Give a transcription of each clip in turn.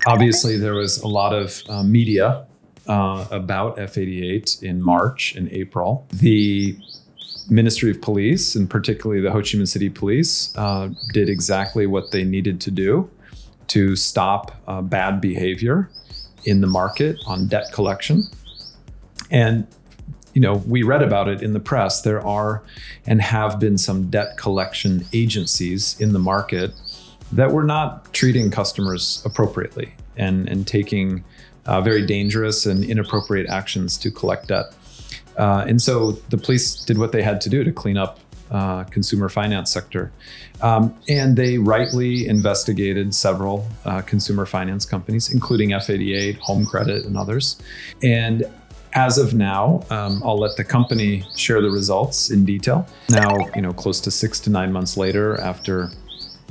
Obviously, there was a lot of media about F88 in March and April. The Ministry of Police, and particularly the Ho Chi Minh City Police, did exactly what they needed to do to stop bad behavior in the market on debt collection. And we read about it in the press. There are and have been some debt collection agencies in the market that were not treating customers appropriately and taking very dangerous and inappropriate actions to collect debt. And so the police did what they had to do to clean up consumer finance sector. And they rightly investigated several consumer finance companies, including F88, Home Credit, and others. And as of now, I'll let the company share the results in detail. Now, close to 6 to 9 months later, after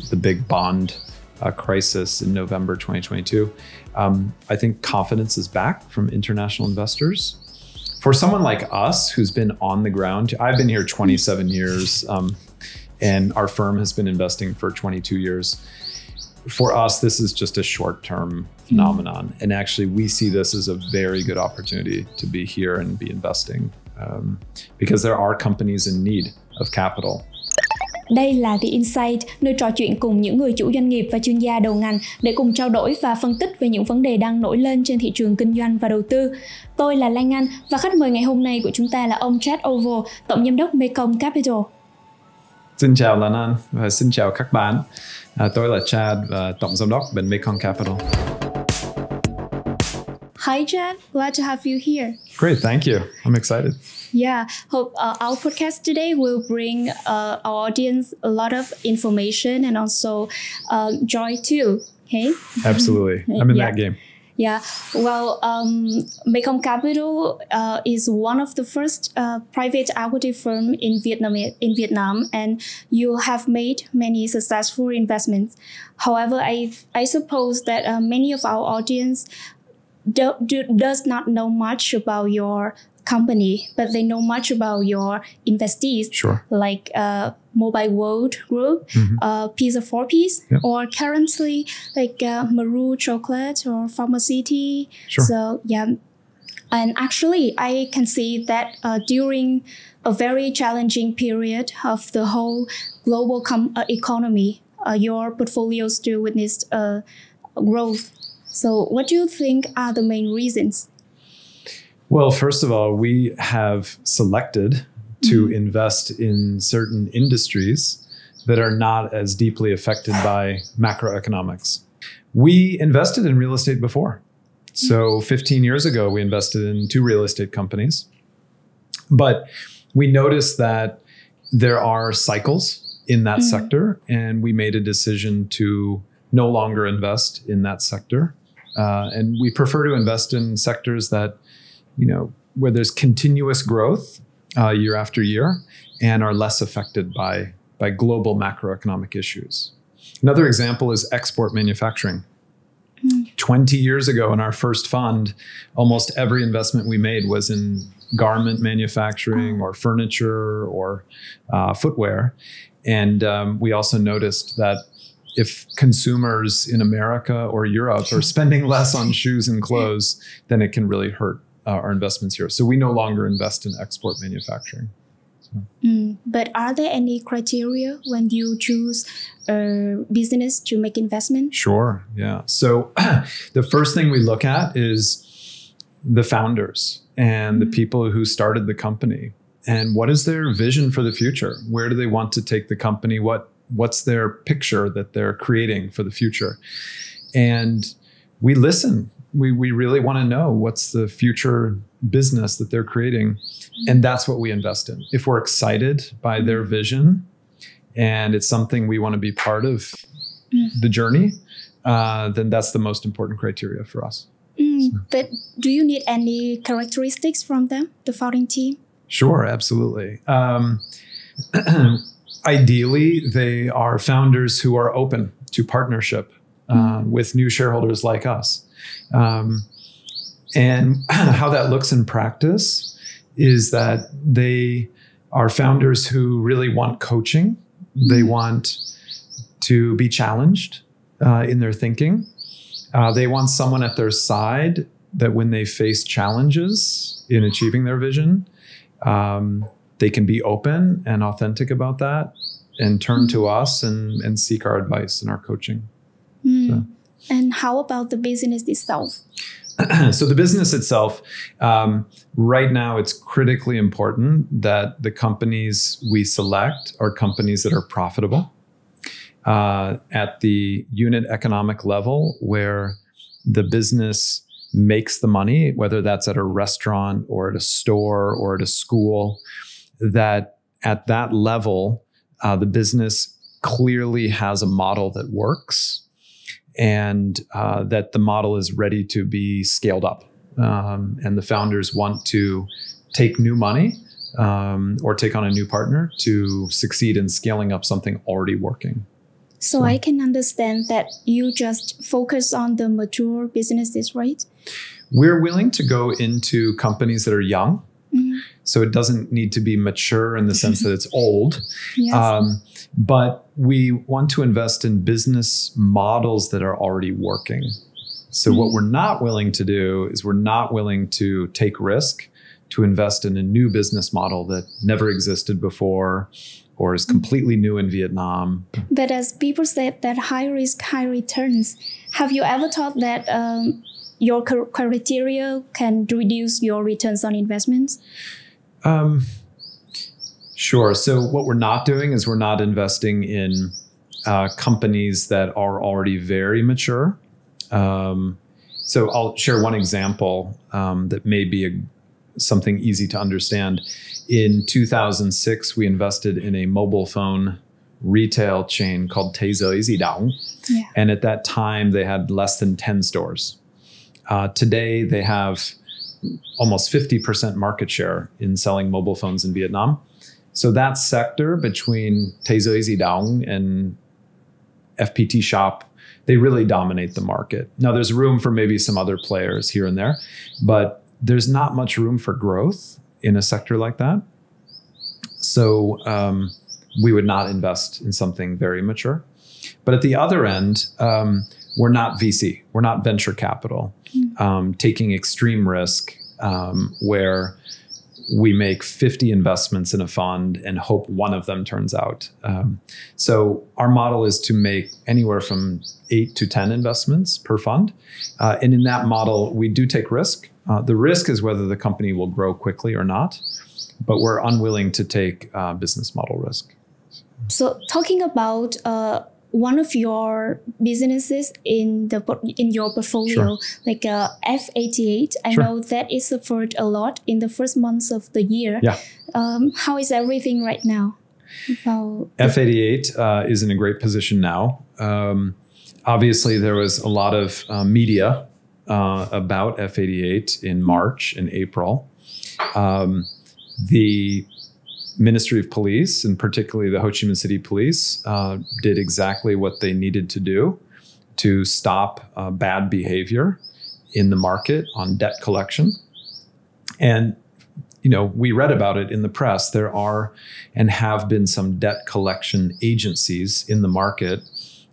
the big bond crisis in November 2022, I think confidence is back from international investors. For someone like us who's been on the ground, I've been here 27 years, and our firm has been investing for 22 years. For us, this is just a short-term phenomenon. And actually, we see this as a very good opportunity to be here and be investing because there are companies in need of capital. Đây là The Insight, nơi trò chuyện cùng những người chủ doanh nghiệp và chuyên gia đầu ngành để cùng trao đổi và phân tích về những vấn đề đang nổi lên trên thị trường kinh doanh và đầu tư. Tôi là Lan Anh và khách mời ngày hôm nay của chúng ta là ông Chad Ovel, Tổng giám đốc Mekong Capital. Xin chào Lan Anh và xin chào các bạn. Tôi là Chad và Tổng giám đốc bên Mekong Capital. Hi Chad, glad to have you here. Great, thank you. I'm excited. Yeah, hope our podcast today will bring our audience a lot of information and also joy too. Okay. Absolutely, I'm in that game. Yeah, well, Mekong Capital is one of the first private equity firm in Vietnam, and you have made many successful investments. However, I suppose that many of our audience does not know much about your company, but they know much about your investees, sure, like Mobile World Group, Pizza 4Piece, yep, or currently like Marou Chocolate or Pharmacity. Sure. So yeah, and actually I can see that during a very challenging period of the whole global economy, your portfolio still witnessed growth. So what do you think are the main reasons? Well, first of all, we have selected to invest in certain industries that are not as deeply affected by macroeconomics. We invested in real estate before. So 15 years ago, we invested in 2 real estate companies. But we noticed that there are cycles in that sector, and we made a decision to no longer invest in that sector. And we prefer to invest in sectors that, where there's continuous growth year after year and are less affected by global macroeconomic issues. Another example is export manufacturing. 20 years ago in our first fund, almost every investment we made was in garment manufacturing or furniture or footwear. And we also noticed that if consumers in America or Europe are spending less on shoes and clothes, then it can really hurt our investments here. So we no longer invest in export manufacturing. But are there any criteria when you choose a business to make investment? Sure, yeah. So the first thing we look at is the founders and the people who started the company. And what is their vision for the future? Where do they want to take the company? What's their picture that they're creating for the future? And we listen. We really want to know what's the future business that they're creating. And that's what we invest in. If we're excited by their vision and it's something we want to be part of the journey, then that's the most important criteria for us. But do you need any characteristics from them, the founding team? Sure, absolutely. Ideally, they are founders who are open to partnership with new shareholders like us. And how that looks in practice is that they are founders who really want coaching. They want to be challenged in their thinking. They want someone at their side that when they face challenges in achieving their vision, they can be open and authentic about that and turn to us and seek our advice and our coaching. So. And how about the business itself? So the business itself, right now, it's critically important that the companies we select are companies that are profitable at the unit economic level, where the business makes the money, whether that's at a restaurant or at a store or at a school, that at that level, the business clearly has a model that works. And that the model is ready to be scaled up. And the founders want to take new money or take on a new partner to succeed in scaling up something already working. So I can understand that you just focus on the mature businesses, right? We're willing to go into companies that are young. So it doesn't need to be mature in the sense that it's old. Yes. But we want to invest in business models that are already working. So what we're not willing to do is we're not willing to take risk to invest in a new business model that never existed before or is completely new in Vietnam. But as people said that high risk, high returns, have you ever thought that your criteria can reduce your returns on investments? Sure. So what we're not doing is we're not investing in companies that are already very mature. So I'll share one example that may be something easy to understand. In 2006, we invested in a mobile phone retail chain called Thế Giới Di Động. Yeah. And at that time, they had less than 10 stores. Today, they have almost 50% market share in selling mobile phones in Vietnam. So that sector between Thế Giới Di Động and FPT Shop, they really dominate the market. Now, there's room for maybe some other players here and there, but there's not much room for growth in a sector like that. So we would not invest in something very mature. But at the other end, we're not VC. We're not venture capital, taking extreme risk where we make 50 investments in a fund and hope one of them turns out. So our model is to make anywhere from 8 to 10 investments per fund. And in that model, we do take risk. The risk is whether the company will grow quickly or not, but we're unwilling to take business model risk. So talking about one of your businesses in your portfolio, like F88, I know that it suffered a lot in the first months of the year. Yeah. How is everything right now? F88 is in a great position now. Obviously, there was a lot of media about F88 in March and April. The Ministry of Police, and particularly the Ho Chi Minh City Police, did exactly what they needed to do to stop bad behavior in the market on debt collection. And, you know, we read about it in the press. There are and have been some debt collection agencies in the market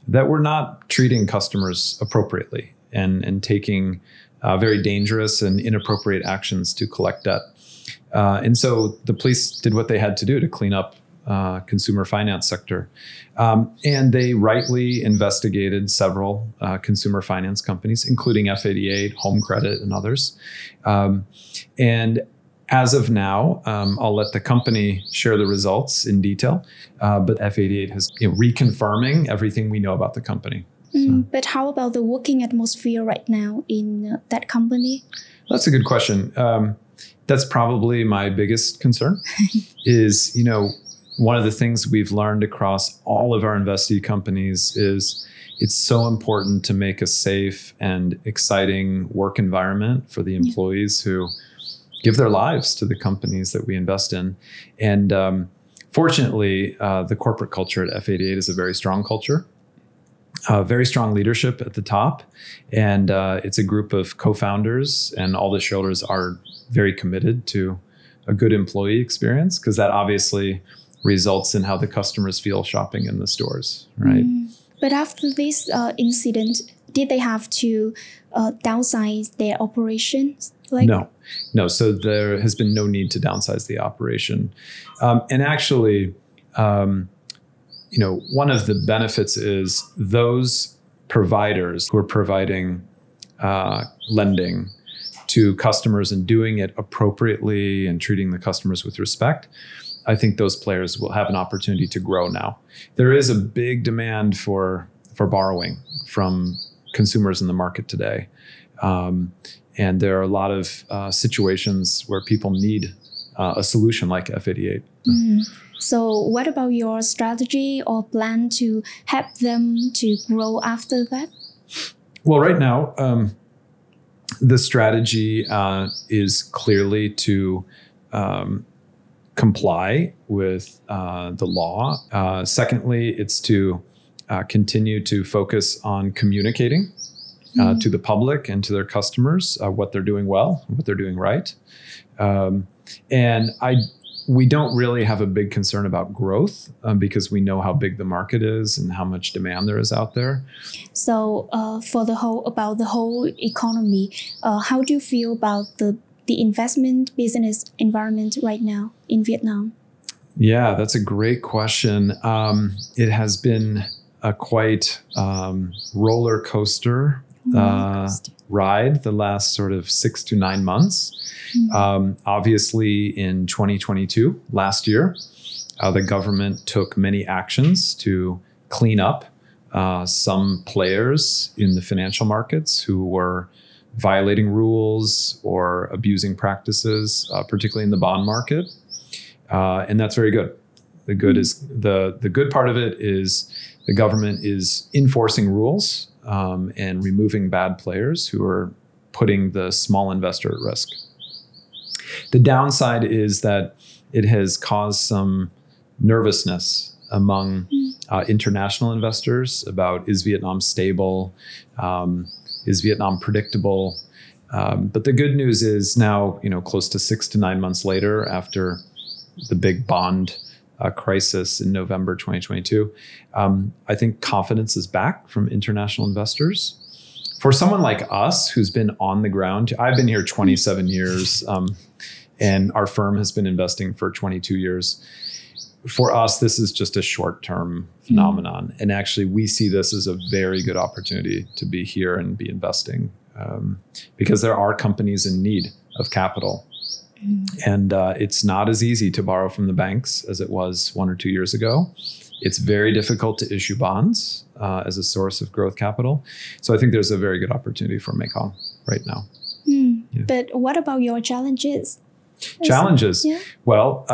that were not treating customers appropriately and taking very dangerous and inappropriate actions to collect debt. And so the police did what they had to do to clean up consumer finance sector. And they rightly investigated several consumer finance companies, including F88, Home Credit, and others. And as of now, I'll let the company share the results in detail, but F88 has reconfirming everything we know about the company. But how about the working atmosphere right now in that company? That's a good question. That's probably my biggest concern is, you know, one of the things we've learned across all of our investee companies is it's so important to make a safe and exciting work environment for the employees who give their lives to the companies that we invest in. And fortunately, the corporate culture at F88 is a very strong culture. Very strong leadership at the top. And it's a group of co-founders, and all the shareholders are very committed to a good employee experience, because that obviously results in how the customers feel shopping in the stores, right? But after this incident, did they have to downsize their operations? No. So there has been no need to downsize the operation. And actually, one of the benefits is those providers who are providing lending to customers and doing it appropriately and treating the customers with respect, I think those players will have an opportunity to grow now. There is a big demand for borrowing from consumers in the market today. And there are a lot of situations where people need a solution like F88. So what about your strategy or plan to help them to grow after that? Well, right now, the strategy is clearly to comply with the law. Secondly, it's to continue to focus on communicating to the public and to their customers what they're doing well, what they're doing right. And we don't really have a big concern about growth because we know how big the market is and how much demand there is out there. So about the whole economy, how do you feel about the investment business environment right now in Vietnam? Yeah, that's a great question. It has been a quite roller coaster ride the last sort of 6 to 9 months. Obviously, in 2022, last year, the government took many actions to clean up some players in the financial markets who were violating rules or abusing practices, particularly in the bond market. And that's very good. The good part of it is the government is enforcing rules and removing bad players who are putting the small investor at risk. The downside is that it has caused some nervousness among international investors about, is Vietnam stable? Is Vietnam predictable? But the good news is now, close to 6 to 9 months later, after the big bond crisis in November 2022, I think confidence is back from international investors. For someone like us who's been on the ground, I've been here 27 years, and our firm has been investing for 22 years. For us, this is just a short-term phenomenon. And actually, we see this as a very good opportunity to be here and be investing because there are companies in need of capital. And it's not as easy to borrow from the banks as it was 1 or 2 years ago. It's very difficult to issue bonds as a source of growth capital. So I think there's a very good opportunity for Mekong right now. Yeah. But what about your challenges? Challenges? Yeah. Well,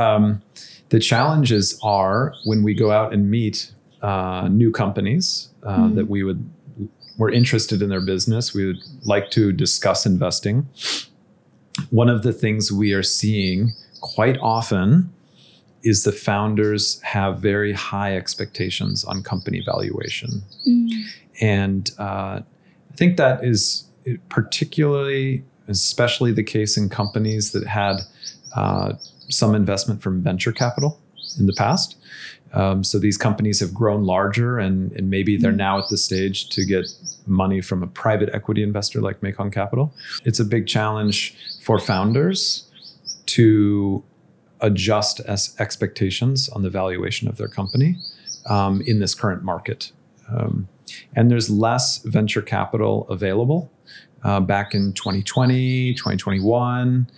the challenges are when we go out and meet new companies that we're interested in their business. We would like to discuss investing. One of the things we are seeing quite often is the founders have very high expectations on company valuation. And I think that is especially the case in companies that had some investment from venture capital in the past. So these companies have grown larger and maybe they're now at the stage to get money from a private equity investor like Mekong Capital. It's a big challenge for founders to adjust expectations on the valuation of their company in this current market. And there's less venture capital available. Back in 2020, 2021,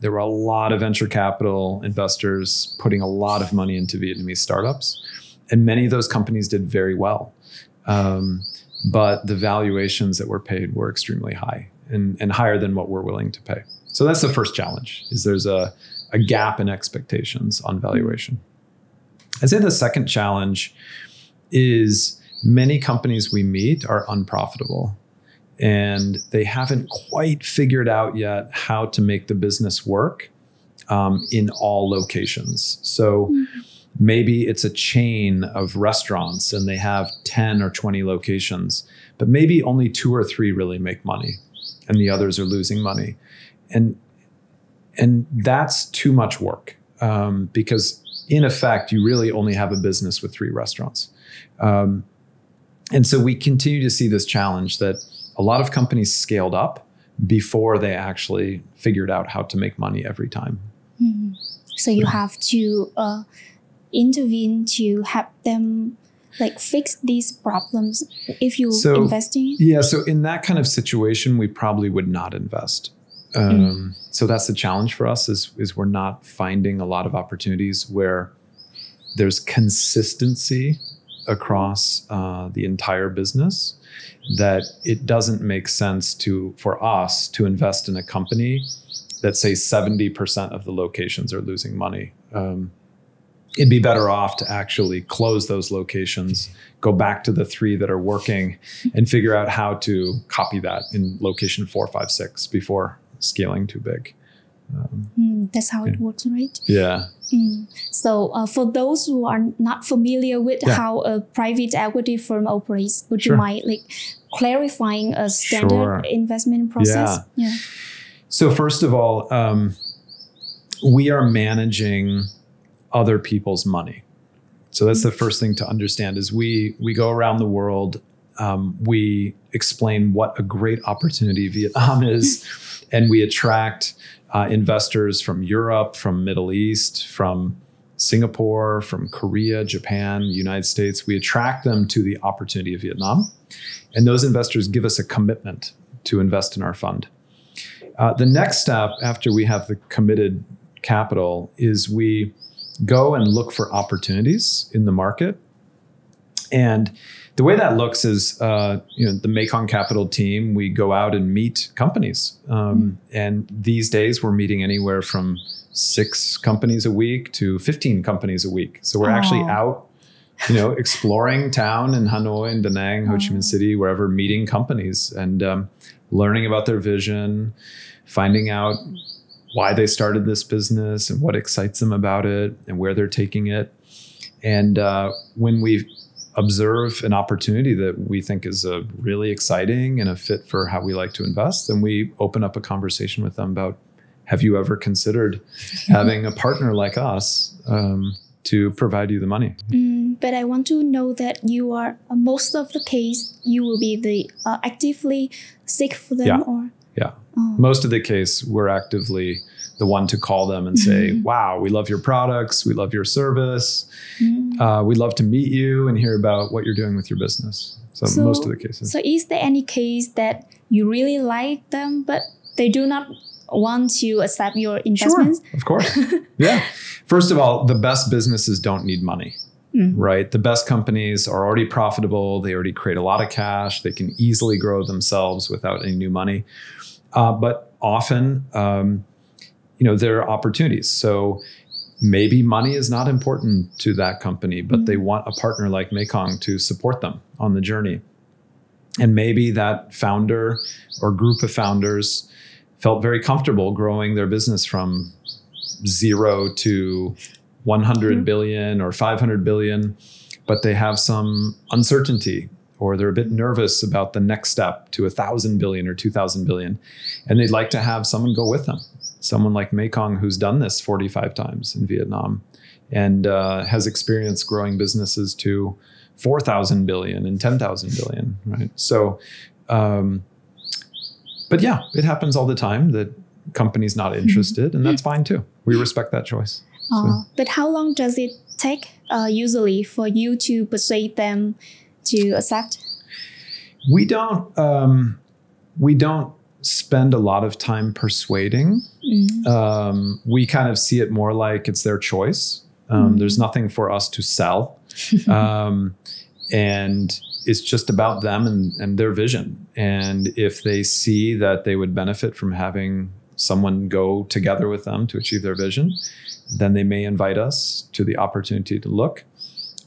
there were a lot of venture capital investors putting a lot of money into Vietnamese startups. And many of those companies did very well. But the valuations that were paid were extremely high and higher than what we're willing to pay. So that's the first challenge, is there's a gap in expectations on valuation. I'd say the second challenge is many companies we meet are unprofitable. And they haven't quite figured out yet how to make the business work in all locations. So maybe it's a chain of restaurants and they have 10 or 20 locations, but maybe only 2 or 3 really make money and the others are losing money. And that's too much work because in effect, you really only have a business with 3 restaurants. And so we continue to see this challenge that a lot of companies scaled up before they actually figured out how to make money every time. So you have to intervene to help them like fix these problems if you investing. Yeah, so in that kind of situation, we probably would not invest. So that's the challenge for us is we're not finding a lot of opportunities where there's consistency across the entire business, that it doesn't make sense for us to invest in a company that, say, 70% of the locations are losing money. It'd be better off to actually close those locations, go back to the 3 that are working, and figure out how to copy that in location 4, 5, 6 before scaling too big. That's how it works, right? Yeah. So for those who are not familiar with how a private equity firm operates, would you mind like clarifying a standard investment process? Yeah. So first of all, we are managing other people's money. So that's the first thing to understand is we go around the world. We explain what a great opportunity Vietnam is, and we attract investors from Europe, from Middle East, from Singapore, from Korea, Japan, United States. We attract them to the opportunity of Vietnam. And those investors give us a commitment to invest in our fund. The next step after we have the committed capital is we go and look for opportunities in the market. And the way that looks is, the Mekong Capital team, we go out and meet companies. And these days we're meeting anywhere from 6 companies a week to 15 companies a week. So we're actually out, exploring town in Hanoi and Da Nang, Ho Chi Minh City, wherever, meeting companies and learning about their vision, finding out why they started this business and what excites them about it and where they're taking it. And when we observe an opportunity that we think is really exciting and a fit for how we like to invest, then we open up a conversation with them about, have you ever considered having a partner like us to provide you the money? But I want to know that you are, most of the case, you will be the actively seek for them or? Yeah. Most of the case, we're actively the one to call them and say, wow, we love your products. We love your service. We'd love to meet you and hear about what you're doing with your business. So most of the cases. So is there any case that you really like them, but they do not want to accept your investments? Sure, of course. Yeah. First of all, the best businesses don't need money, right? The best companies are already profitable. They already create a lot of cash. They can easily grow themselves without any new money. But often, there are opportunities. So maybe money is not important to that company, but they want a partner like Mekong to support them on the journey. And maybe that founder or group of founders felt very comfortable growing their business from 0 to 100 billion or 500 billion, but they have some uncertainty, or they're a bit nervous about the next step to 1,000 billion or 2,000 billion. And they'd like to have someone go with them. Someone like Mekong who's done this 45 times in Vietnam and has experience growing businesses to 4,000 billion and 10,000 billion, right? So, but yeah, it happens all the time that companies not interested, and that's fine too. We respect that choice. But how long does it take usually for you to persuade them to accept? We don't spend a lot of time persuading. We kind of see it more like it's their choice. There's nothing for us to sell. And it's just about them and their vision. And if they see that they would benefit from having someone go together with them to achieve their vision, then they may invite us to the opportunity to look.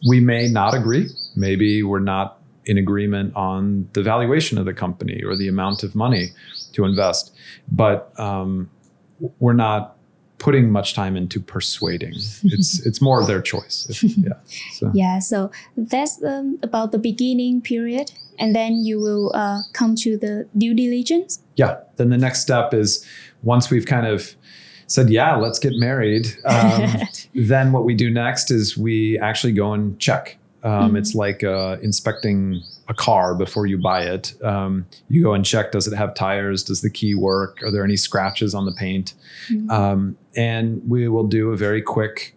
We may not agree. Maybe we're not in agreement on the valuation of the company or the amount of money to invest. But we're not putting much time into persuading. It's more of their choice. So that's about the beginning period. And then you will come to the due diligence. Yeah. Then the next step is, once we've kind of said, yeah, let's get married. Then what we do next is we actually go and check It's like inspecting a car before you buy it. You go and check, does it have tires? Does the key work? Are there any scratches on the paint? And we will do a very quick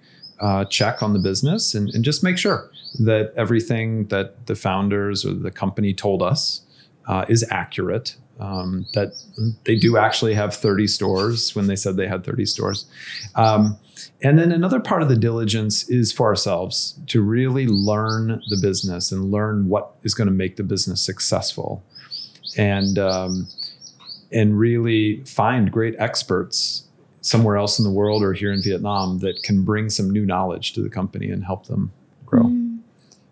check on the business and just make sure that everything that the founders or the company told us is accurate, that they do actually have 30 stores when they said they had 30 stores. And then another part of the diligence is for ourselves to really learn the business and learn what is going to make the business successful, and really find great experts somewhere else in the world or here in Vietnam that can bring some new knowledge to the company and help them grow.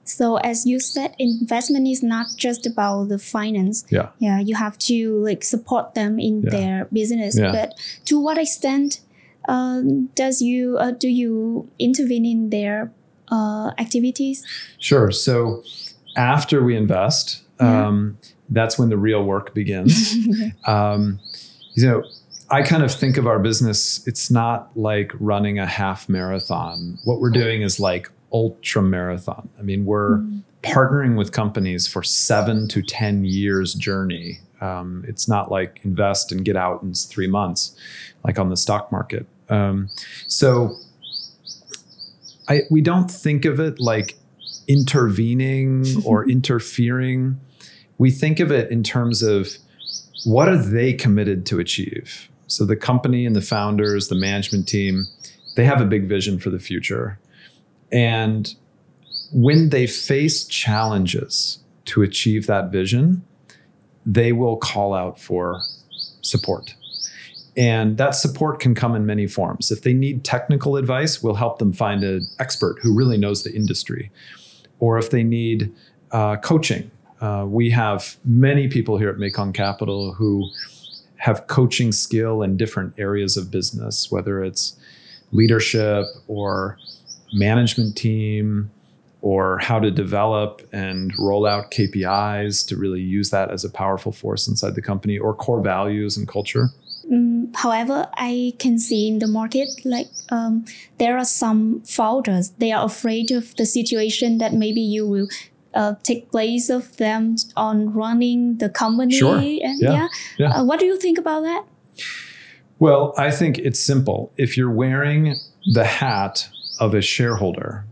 So as you said, investment is not just about the finance. Yeah, you have to like support them in their business. But to what extent do you intervene in their activities? Sure. So after we invest, that's when the real work begins. I kind of think of our business, it's not like running a half marathon. What we're doing is like ultra marathon. I mean, we're partnering with companies for 7 to 10 years journey. It's not like invest and get out in 3 months, like on the stock market. So we don't think of it like intervening or interfering. We think of it in terms of what are they committed to achieve? So the company and the founders, the management team, they have a big vision for the future. And when they face challenges to achieve that vision, they will call out for support. And that support can come in many forms. If they need technical advice, we'll help them find an expert who really knows the industry. Or if they need coaching, we have many people here at Mekong Capital who have coaching skill in different areas of business, whether it's leadership or management team, or how to develop and roll out KPIs to really use that as a powerful force inside the company, or core values and culture. However, I can see in the market, like there are some founders, they are afraid of the situation that maybe you will take place of them on running the company. Sure. And what do you think about that? Well, I think it's simple. If you're wearing the hat of a shareholder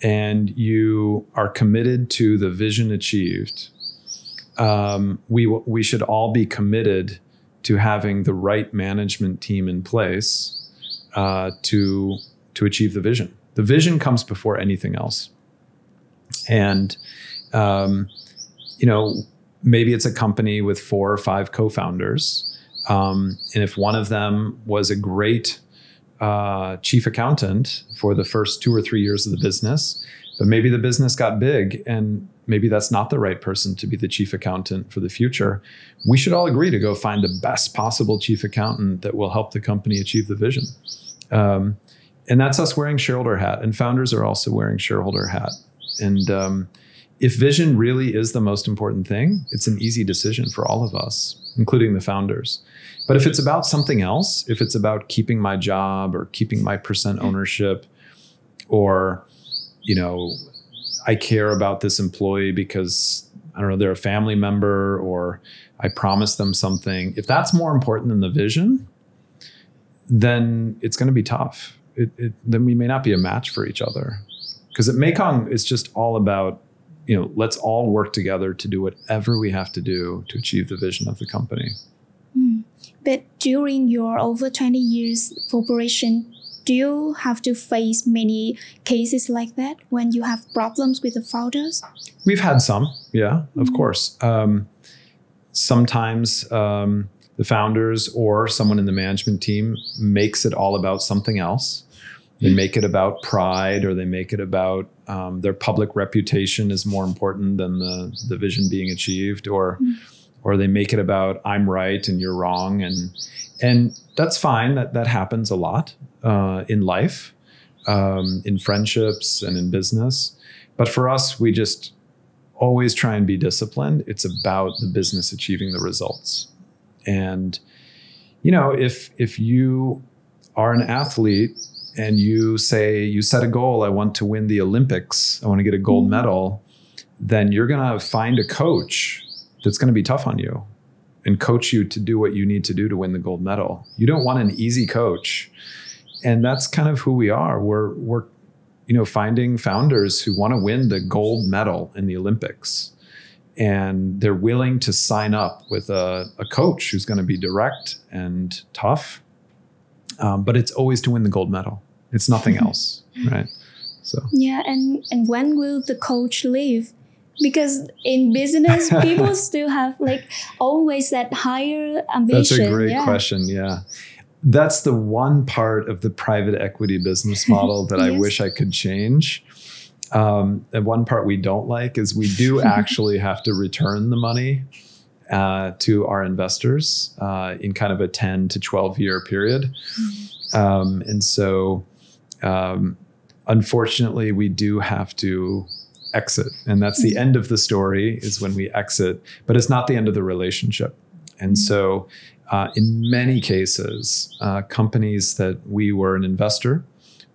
and you are committed to the vision achieved, we should all be committed to having the right management team in place to achieve the vision. The vision comes before anything else. And, maybe it's a company with 4 or 5 co-founders. And if one of them was a great chief accountant for the first 2 or 3 years of the business, but maybe the business got big and maybe that's not the right person to be the chief accountant for the future, we should all agree to go find the best possible chief accountant that will help the company achieve the vision. And that's us wearing shareholder hat, and founders are also wearing shareholder hat. And if vision really is the most important thing, it's an easy decision for all of us, including the founders. But if it's about something else, if it's about keeping my job or keeping my % ownership, or, I care about this employee because, I don't know, they're a family member or I promised them something. If that's more important than the vision, then it's going to be tough. Then we may not be a match for each other. Because at Mekong, it's just all about, let's all work together to do whatever we have to do to achieve the vision of the company. But during your over 20 years of operation, do you have to face many cases like that when you have problems with the founders? We've had some, yeah, of course. Sometimes the founders or someone in the management team makes it all about something else. They make it about pride, or they make it about their public reputation is more important than the vision being achieved, or they make it about I'm right and you're wrong, and that's fine. That happens a lot in life, in friendships and in business. But for us, we just always try and be disciplined. It's about the business achieving the results. And if you are an athlete and you set a goal, I want to win the Olympics, I want to get a gold medal, then you're going to find a coach that's going to be tough on you and coach you to do what you need to do to win the gold medal. You don't want an easy coach. And that's kind of who we are. We're finding founders who want to win the gold medal in the Olympics. And they're willing to sign up with a coach who's going to be direct and tough. But it's always to win the gold medal. It's nothing else, right? So yeah, and when will the coach leave? Because in business, people still have always that higher ambition. That's a great question. Yeah. That's the one part of the private equity business model that I wish I could change. And one part we don't like is we do actually have to return the money to our investors in kind of a 10 to 12 year period. And so, unfortunately, we do have to exit. And that's the end of the story, is when we exit, but it's not the end of the relationship. And so in many cases, companies that we were an investor,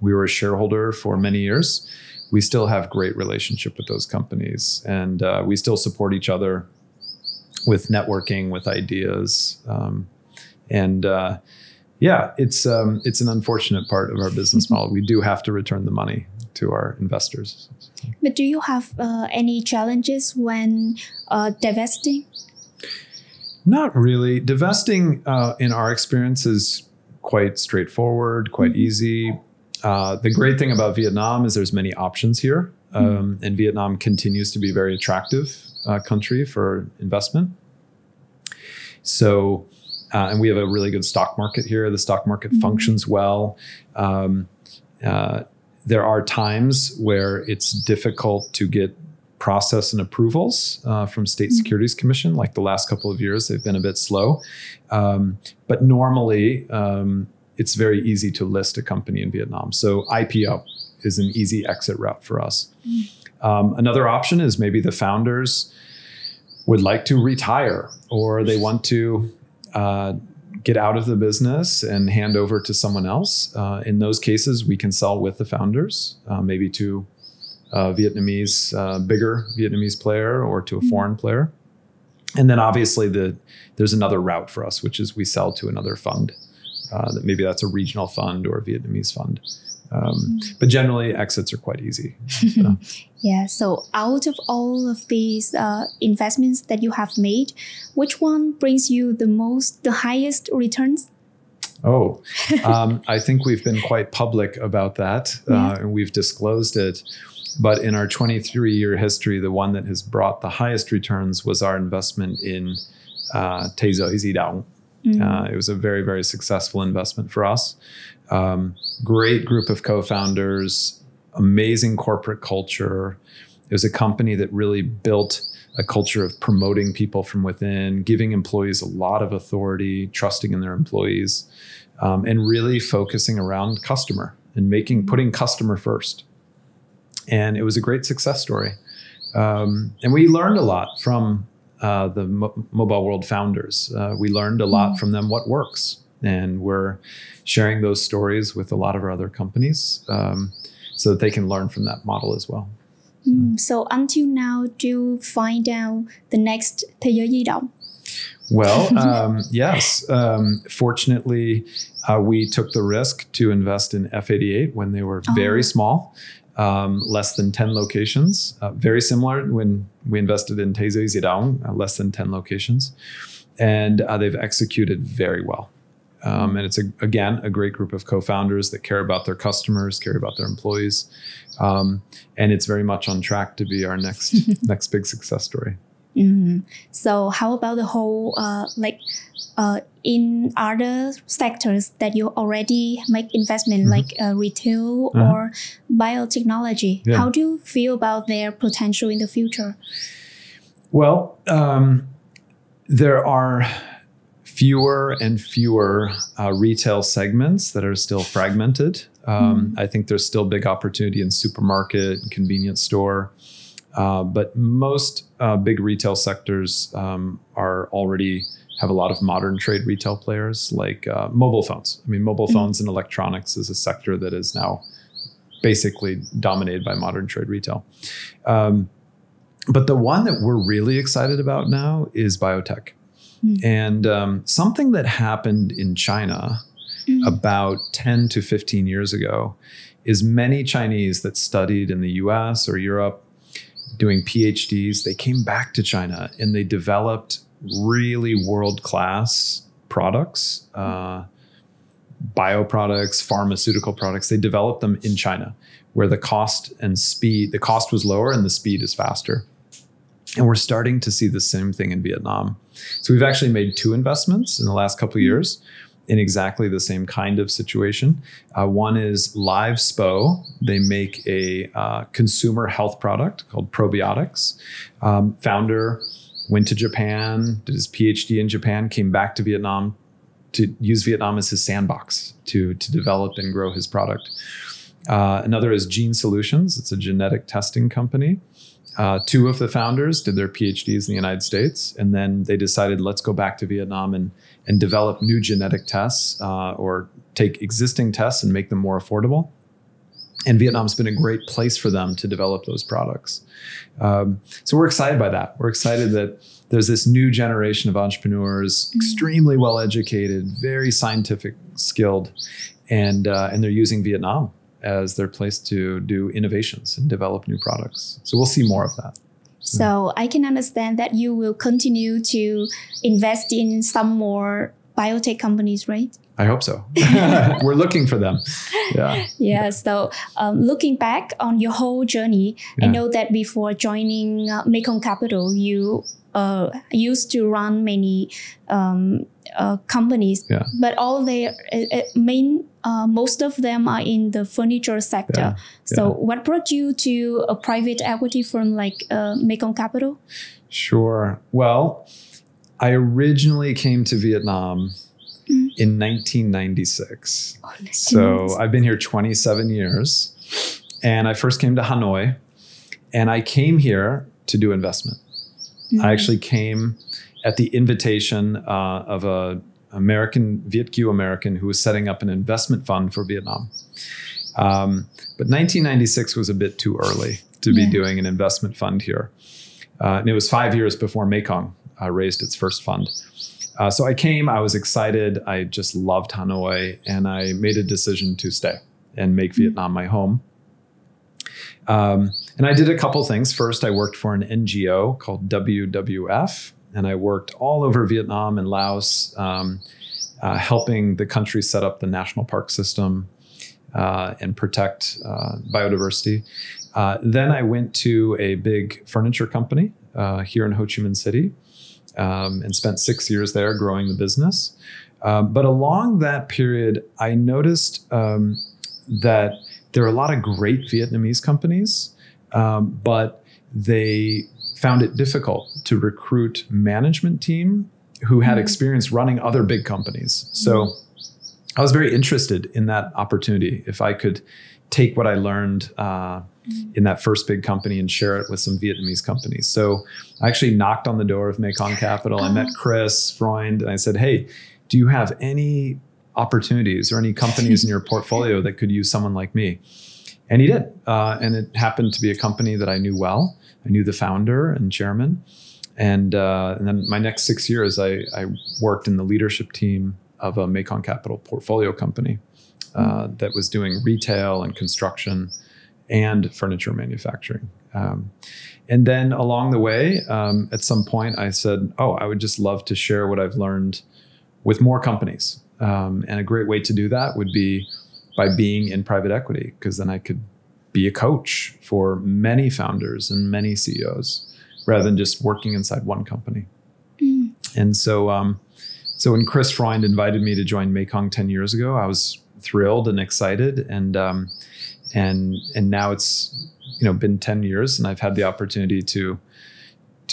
we were a shareholder for many years, we still have great relationship with those companies. And we still support each other with networking, with ideas. It's an unfortunate part of our business model. We do have to return the money to our investors. But do you have any challenges when divesting? Not really. Divesting, in our experience, is quite straightforward, quite easy. The great thing about Vietnam is there's many options here. And Vietnam continues to be a very attractive country for investment. So, and we have a really good stock market here. The stock market functions well. There are times where it's difficult to get process and approvals from State Securities Commission. Like the last couple of years, they've been a bit slow. But normally, it's very easy to list a company in Vietnam. So IPO is an easy exit route for us. Another option is maybe the founders would like to retire, or they want to get out of the business and hand over to someone else. In those cases, we can sell with the founders, maybe to a bigger Vietnamese player, or to a foreign player. And then obviously there's another route for us, which is we sell to another fund. Maybe that's a regional fund or a Vietnamese fund. But generally, exits are quite easy. So. Yeah. So out of all of these investments that you have made, which one brings you the highest returns? I think we've been quite public about that, and we've disclosed it. But in our 23-year history, the one that has brought the highest returns was our investment in Thế Giới Di Động. It was a very, very successful investment for us. Great group of co-founders, amazing corporate culture. It was a company that really built a culture of promoting people from within, giving employees a lot of authority, trusting in their employees, and really focusing around customer and putting customer first. And it was a great success story. And we learned a lot from the Mobile World founders. We learned a lot from them what works. And we're sharing those stories with a lot of our other companies so that they can learn from that model as well. So until now, do you find out the next Thế Giới Di Động? Well, yes. Fortunately, we took the risk to invest in F88 when they were very small. Less than 10 locations, very similar when we invested in Thế Giới Di Động, less than 10 locations. And they've executed very well. And it's, again, a great group of co-founders that care about their customers, care about their employees. And it's very much on track to be our next big success story. So how about the whole, in other sectors that you already make investment, like retail or biotechnology? How do you feel about their potential in the future? Well, there are fewer and fewer retail segments that are still fragmented. I think there's still big opportunity in supermarket and convenience store. But most big retail sectors are already have a lot of modern trade retail players like mobile phones. I mean, mobile phones and electronics is a sector that is now basically dominated by modern trade retail. But the one that we're really excited about now is biotech. And something that happened in China about 10 to 15 years ago is many Chinese that studied in the US or Europe doing PhDs, they came back to China and they developed really world-class products, bioproducts, pharmaceutical products. They developed them in China where the cost was lower and the speed is faster. And we're starting to see the same thing in Vietnam. So we've actually made 2 investments in the last couple of years in exactly the same kind of situation. One is LiveSpo. They make a consumer health product called probiotics. Founder went to Japan, did his PhD in Japan, came back to Vietnam to use Vietnam as his sandbox to develop and grow his product. Another is Gene Solutions. It's a genetic testing company. 2 of the founders did their PhDs in the United States, and then they decided, let's go back to Vietnam and develop new genetic tests or take existing tests and make them more affordable. And Vietnam's been a great place for them to develop those products. So we're excited by that. We're excited that there's this new generation of entrepreneurs, extremely well-educated, very scientific skilled, and they're using Vietnam as their place to do innovations and develop new products. So we'll see more of that. So I can understand that you will continue to invest in some more biotech companies, right? I hope so. We're looking for them. Yeah. Yeah. So looking back on your whole journey, I know that before joining Mekong Capital, you used to run many companies, but all their most of them are in the furniture sector. So what brought you to a private equity firm like Mekong Capital? Sure. Well, I originally came to Vietnam in 1996. So I've been here 27 years. And I first came to Hanoi. And I came here to do investment. I actually came at the invitation of a Viet-Kieu American who was setting up an investment fund for Vietnam. But 1996 was a bit too early to be doing an investment fund here. And it was 5 years before Mekong raised its first fund. So I came, I was excited. I just loved Hanoi, and I made a decision to stay and make Vietnam my home. And I did a couple things. First, I worked for an NGO called WWF, and I worked all over Vietnam and Laos, helping the country set up the national park system and protect biodiversity. Then I went to a big furniture company here in Ho Chi Minh City and spent 6 years there growing the business. But along that period, I noticed that there are a lot of great Vietnamese companies, but they found it difficult to recruit management team who had experience running other big companies. So I was very interested in that opportunity. If I could take what I learned in that first big company and share it with some Vietnamese companies. So I actually knocked on the door of Mekong Capital. I met Chris Freund and I said, hey, do you have any opportunities or any companies in your portfolio that could use someone like me? And he did. And it happened to be a company that I knew well. I knew the founder and chairman. And then my next 6 years, I worked in the leadership team of a Mekong Capital portfolio company that was doing retail and construction and furniture manufacturing. And then along the way, at some point, I said, oh, I would just love to share what I've learned with more companies. And a great way to do that would be by being in private equity, because then I could be a coach for many founders and many CEOs rather than just working inside one company. And so when Chris Freund invited me to join Mekong 10 years ago, I was thrilled and excited. And now it's been 10 years, and I've had the opportunity to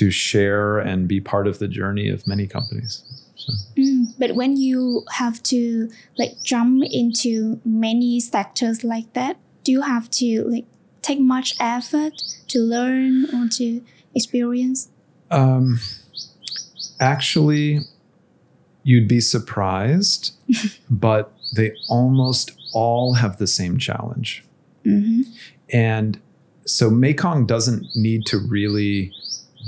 share and be part of the journey of many companies. So. But when you have to jump into many sectors like that, do you have to take much effort to learn or to experience? Actually, you'd be surprised, but they almost all have the same challenge. And so Mekong doesn't need to really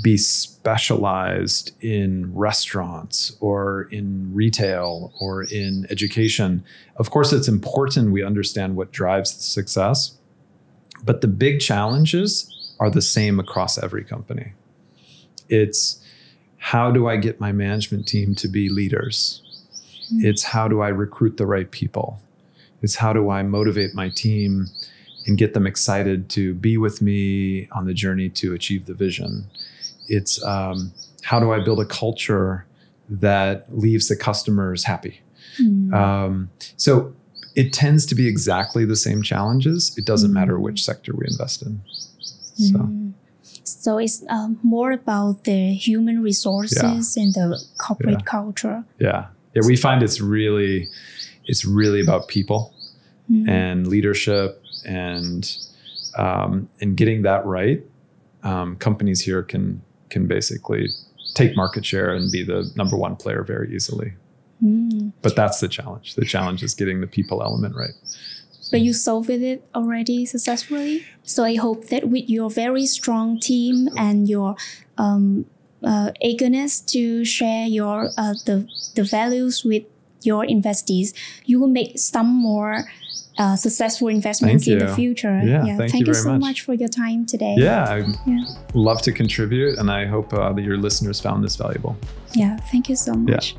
be specialized in restaurants or in retail or in education. Of course, it's important we understand what drives the success, but the big challenges are the same across every company. It's how do I get my management team to be leaders? It's how do I recruit the right people? It's how do I motivate my team and get them excited to be with me on the journey to achieve the vision? It's how do I build a culture that leaves the customers happy? So it tends to be exactly the same challenges. It doesn't matter which sector we invest in. So it's more about the human resources and the corporate culture. Yeah, we find it's really about people and leadership and getting that right. Companies here can basically take market share and be the number one player very easily. But that's the challenge. The challenge is getting the people element right. But you solved it already successfully. So I hope that with your very strong team and your eagerness to share your the values with your investees, you will make some more successful investments in the future. Thank you so much for your time today. I'd love to contribute, and I hope that your listeners found this valuable. Thank you so much.